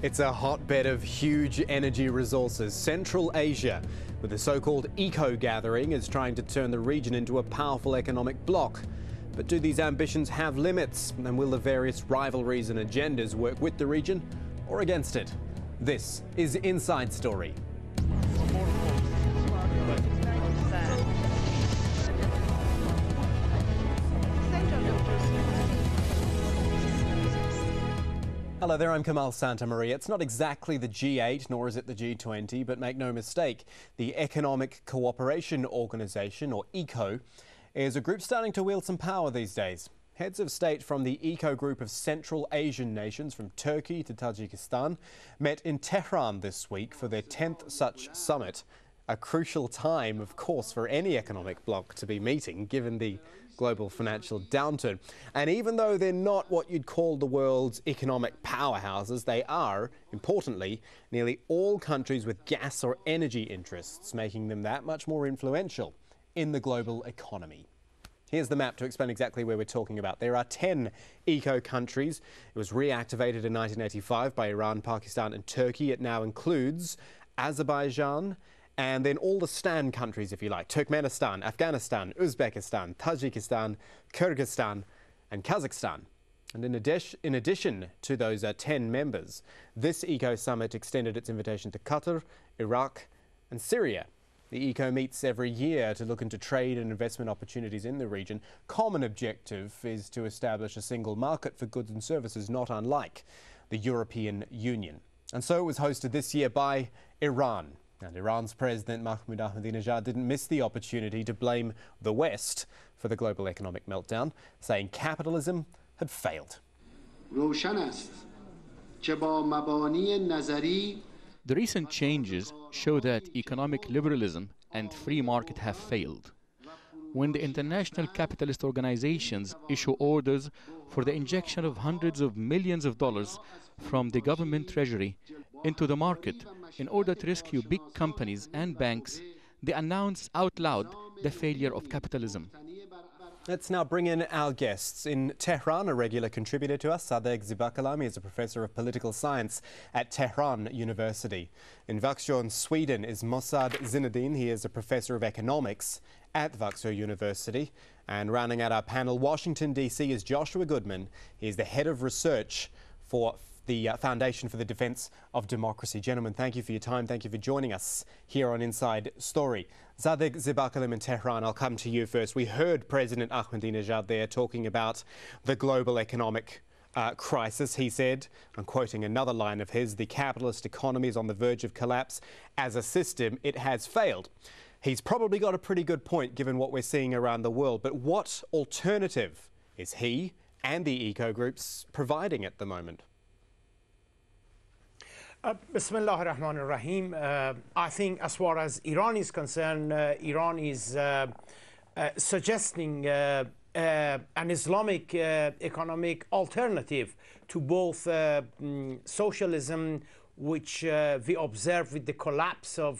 It's a hotbed of huge energy resources. Central Asia, with the so-called eco-gathering, is trying to turn the region into a powerful economic bloc. But do these ambitions have limits? And will the various rivalries and agendas work with the region or against it? This is Inside Story. Hello there, I'm Kamal Santamaria. It's not exactly the G8, nor is it the G20, but make no mistake, the Economic Cooperation Organisation, or ECO, is a group starting to wield some power these days. Heads of state from the ECO group of Central Asian nations, from Turkey to Tajikistan, met in Tehran this week for their 10th such summit. A crucial time, of course, for any economic bloc to be meeting, given the global financial downturn. And even though they're not what you'd call the world's economic powerhouses, they are, importantly, nearly all countries with gas or energy interests, making them that much more influential in the global economy. Here's the map to explain exactly where we're talking about. There are 10 eco countries. It was reactivated in 1985 by Iran, Pakistan and Turkey. It now includes Azerbaijan, and then all the Stan countries, if you like: Turkmenistan, Afghanistan, Uzbekistan, Tajikistan, Kyrgyzstan and Kazakhstan. And in addition to those 10 members, this Eco Summit extended its invitation to Qatar, Iraq and Syria. The Eco meets every year to look into trade and investment opportunities in the region. Common objective is to establish a single market for goods and services, not unlike the European Union. And so it was hosted this year by Iran. And Iran's President Mahmoud Ahmadinejad didn't miss the opportunity to blame the West for the global economic meltdown, saying capitalism had failed. The recent changes show that economic liberalism and free market have failed. When the international capitalist organizations issue orders for the injection of hundreds of millions of dollars from the government treasury into the market in order to rescue big companies and banks, they announce out loud the failure of capitalism. Let's now bring in our guests. In Tehran, a regular contributor to us, Sadegh Zibakalami is a professor of political science at Tehran University. In Växjö, Sweden, is Mossad Zinedine. He is a professor of economics at Växjö University. And rounding out our panel, Washington, D.C., is Joshua Goodman. He is the head of research for the Foundation for the Defense of Democracy. Gentlemen, thank you for your time. Thank you for joining us here on Inside Story. Sadegh Zibakalami in Tehran, I'll come to you first. We heard President Ahmadinejad there talking about the global economic crisis. He said, I'm quoting another line of his, the capitalist economy is on the verge of collapse. As a system, it has failed. He's probably got a pretty good point given what we're seeing around the world. But what alternative is he and the eco groups providing at the moment? Bismillah ar-Rahman ar-Rahim. I think as far as Iran is concerned, Iran is suggesting an Islamic economic alternative to both socialism, which we observed with the collapse of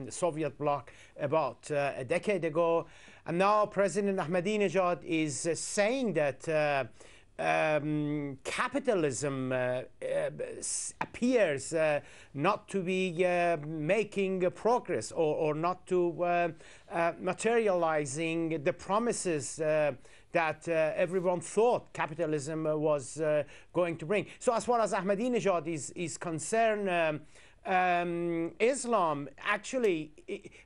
Soviet bloc about a decade ago. And now President Ahmadinejad is saying that capitalism appears not to be making progress or not to materializing the promises that everyone thought capitalism was going to bring. So as far as Ahmadinejad is concerned, Islam actually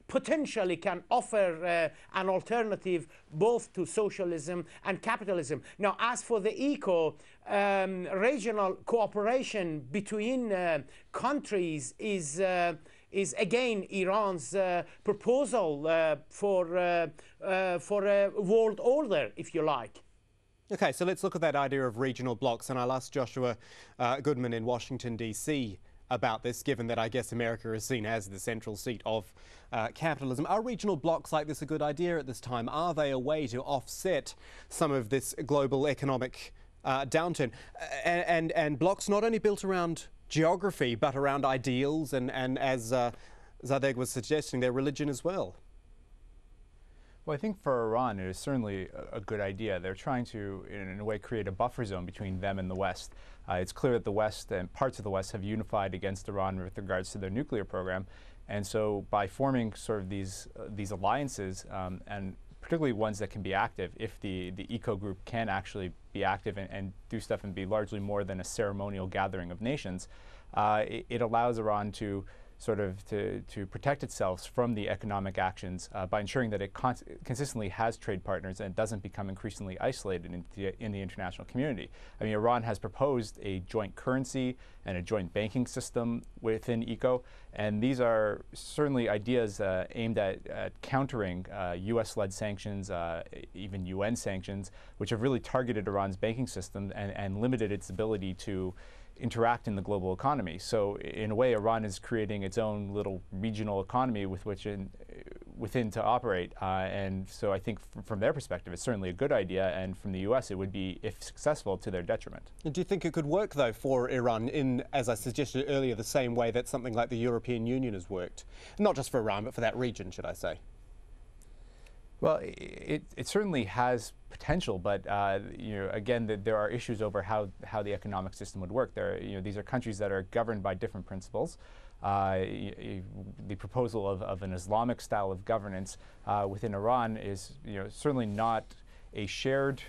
potentially can offer an alternative both to socialism and capitalism. Now, as for the eco, regional cooperation between countries is again Iran's proposal for a world order, if you like. Okay, so let's look at that idea of regional blocs, and I'll ask Joshua Goodman in Washington, D.C. about this, given that I guess America is seen as the central seat of capitalism. Are regional blocs like this a good idea at this time? Are they a way to offset some of this global economic downturn? And blocs not only built around geography, but around ideals and as Sadegh was suggesting, their religion as well. Well, I think for Iran, it is certainly a good idea. They're trying to, in a way, create a buffer zone between them and the West. It's clear that the West and parts of the West have unified against Iran with regards to their nuclear program. And so by forming sort of these alliances, and particularly ones that can be active, if the ECO group can actually be active and do stuff and be largely more than a ceremonial gathering of nations, it allows Iran to sort of to protect itself from the economic actions by ensuring that it consistently has trade partners and doesn't become increasingly isolated in the international community. I mean, Iran has proposed a joint currency and a joint banking system within ECO, and these are certainly ideas aimed at countering US-led sanctions, even UN sanctions, which have really targeted Iran's banking system and limited its ability to interact in the global economy. So in a way, Iran is creating its own little regional economy with which within to operate. And so I think from their perspective, it's certainly a good idea. And from the US, it would be, if successful, to their detriment. And do you think it could work, though, for Iran in, as I suggested earlier, the same way that something like the European Union has worked? Not just for Iran, but for that region, should I say? Well, it certainly has potential, but again, there are issues over how the economic system would work. These are countries that are governed by different principles. The proposal of an Islamic style of governance within Iran is certainly not a shared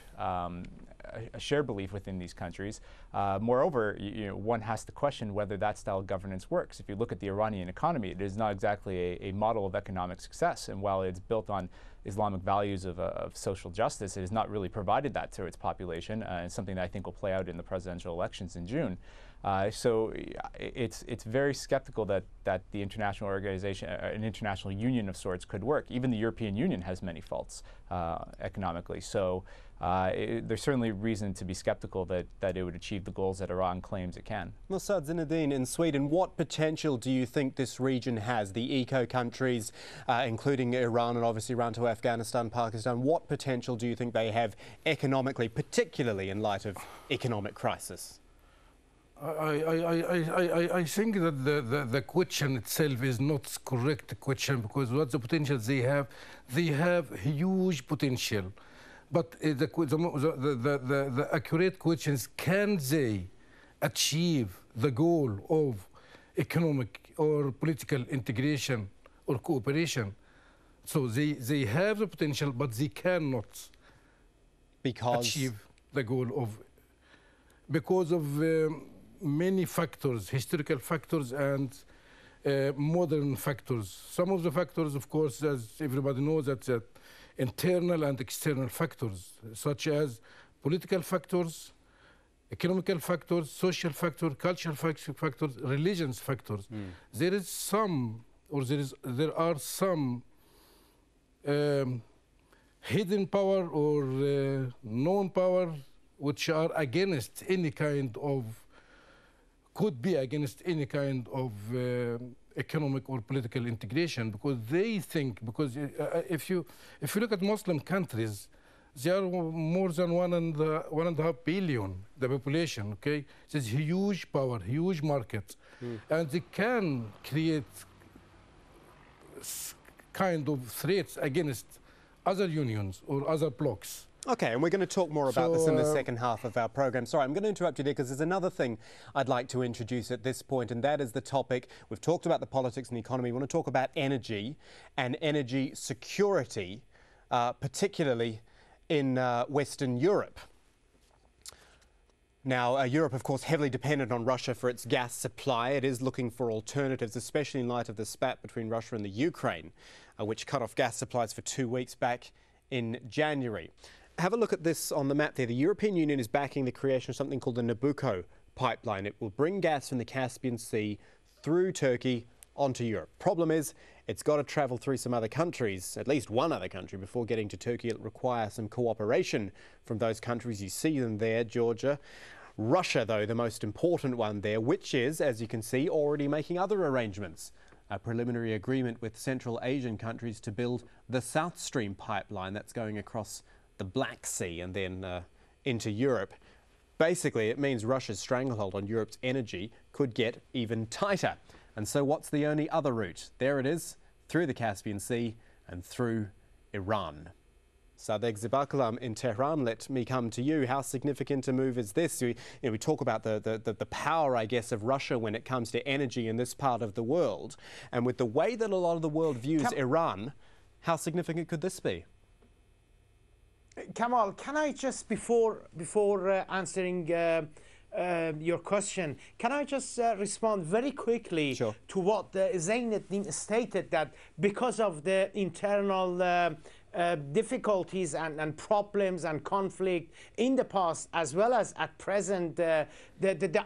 belief within these countries. Moreover, one has to question whether that style of governance works. If you look at the Iranian economy, it is not exactly a model of economic success, and while it's built on Islamic values of social justice, it has not really provided that to its population, and something that I think will play out in the presidential elections in June. So it's very skeptical that the international organization, an international union of sorts, could work. Even the European Union has many faults economically. So there's certainly reason to be skeptical that it would achieve the goals that Iran claims it can. Mossad Zinedine, in Sweden, what potential do you think this region has? The ECO countries, including Iran and obviously around to Afghanistan, Pakistan, what potential do you think they have economically, particularly in light of economic crisis? I think that the question itself is not correct question, because what the potential they have huge potential. But the accurate question is, can they achieve the goal of economic or political integration or cooperation? So they have the potential, but they cannot achieve the goal because of many factors, historical factors and modern factors. Some of the factors, of course, as everybody knows, that internal and external factors, such as political factors, economical factors, social factors, cultural factors, religious factors. There is some, or there are some hidden power or known power which are against any kind of, could be against any kind of economic or political integration, because they think, because if you look at Muslim countries, they are more than 1.5 billion, the population, okay? It's huge power, huge market, and they can create kind of threats against other unions or other blocs. Okay, and we're going to talk more about this in the second half of our program. Sorry, I'm going to interrupt you there because there's another thing I'd like to introduce at this point, and that is the topic. We've talked about the politics and the economy. We want to talk about energy and energy security, particularly in Western Europe. Now, Europe, of course, heavily dependent on Russia for its gas supply. It is looking for alternatives, especially in light of the spat between Russia and the Ukraine, which cut off gas supplies for 2 weeks back in January. Have a look at this on the map there. The European Union is backing the creation of something called the Nabucco pipeline. It will bring gas from the Caspian Sea through Turkey onto Europe. Problem is, it's got to travel through some other countries, at least one other country, before getting to Turkey. It'll require some cooperation from those countries. You see them there, Georgia. Russia, though, the most important one there, which is, as you can see, already making other arrangements. A preliminary agreement with Central Asian countries to build the South Stream pipeline that's going across the Black Sea and then into Europe. Basically, it means Russia's stranglehold on Europe's energy could get even tighter. And so what's the only other route? There it is, through the Caspian Sea and through Iran. Sadegh Zibakalam in Tehran, let me come to you. How significant a move is this? We talk about the power, I guess, of Russia when it comes to energy in this part of the world. And with the way that a lot of the world views Iran, how significant could this be? Kamal, can I just, before answering your question, can I just respond very quickly to what Zainuddin stated, that because of the internal difficulties and problems and conflict in the past as well as at present, the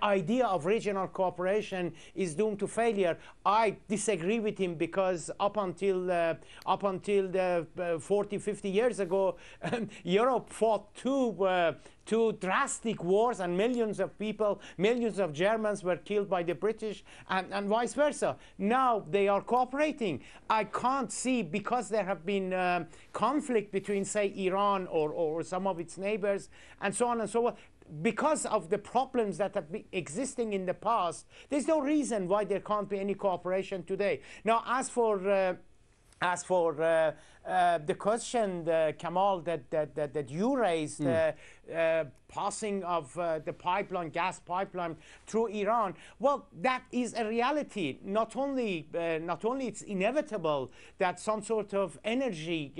idea of regional cooperation is doomed to failure. I disagree with him, because up until 40-50 years ago, Europe fought two drastic wars, and millions of people, millions of Germans were killed by the British, and vice versa. Now they are cooperating. I can't see, because there have been conflict between, say, Iran or some of its neighbors, and so on and so on, because of the problems that have been existing in the past, there's no reason why there can't be any cooperation today. Now, as for the question, Kamal, that you raised, passing of the pipeline, gas pipeline through Iran, well, that is a reality. Not only it's inevitable that some sort of energy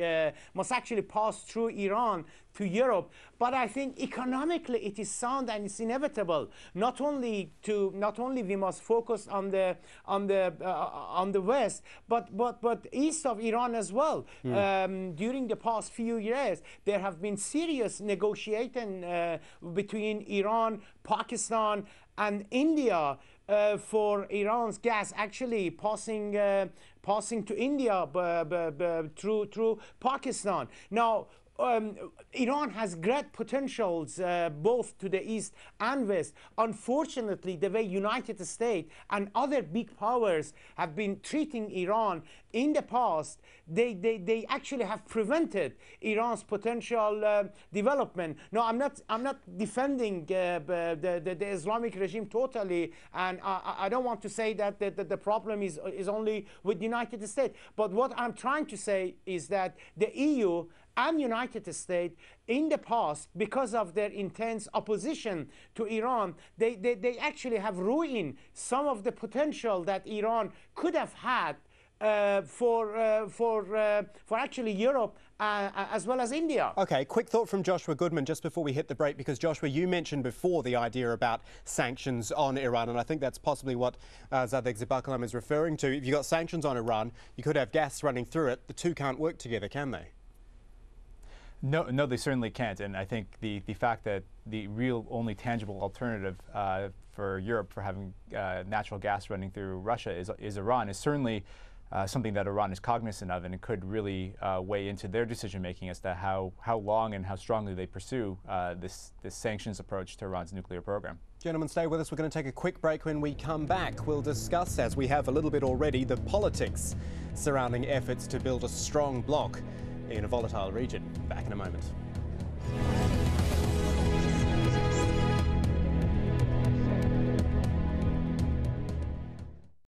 must actually pass through Iran to Europe, but I think economically it is sound and it's inevitable. Not only we must focus on the west, but east of Iran as well. During the past few years, there have been serious negotiating between Iran, Pakistan, and India for Iran's gas actually passing to India through Pakistan. Now, Iran has great potentials both to the east and west. Unfortunately, the way United States and other big powers have been treating Iran in the past, they actually have prevented Iran's potential development. No, I'm not defending the Islamic regime totally, and I don't want to say that the problem is only with the United States. But what I'm trying to say is that the EU and United States in the past, because of their intense opposition to Iran, they actually have ruined some of the potential that Iran could have had for actually Europe as well as India. Okay, quick thought from Joshua Goodman just before we hit the break, because Joshua, you mentioned before the idea about sanctions on Iran, and I think that's possibly what Sadegh Zibakalam is referring to. If you've got sanctions on Iran, you could have gas running through it. The two can't work together, can they? No, they certainly can't. And I think the fact that the real only tangible alternative for Europe for having natural gas running through Russia is Iran is certainly something that Iran is cognizant of, and it could really weigh into their decision making as to how long and how strongly they pursue this sanctions approach to Iran's nuclear program. Gentlemen, stay with us. We're going to take a quick break. When we come back, we'll discuss, as we have a little bit already, the politics surrounding efforts to build a strong bloc in a volatile region. Back in a moment.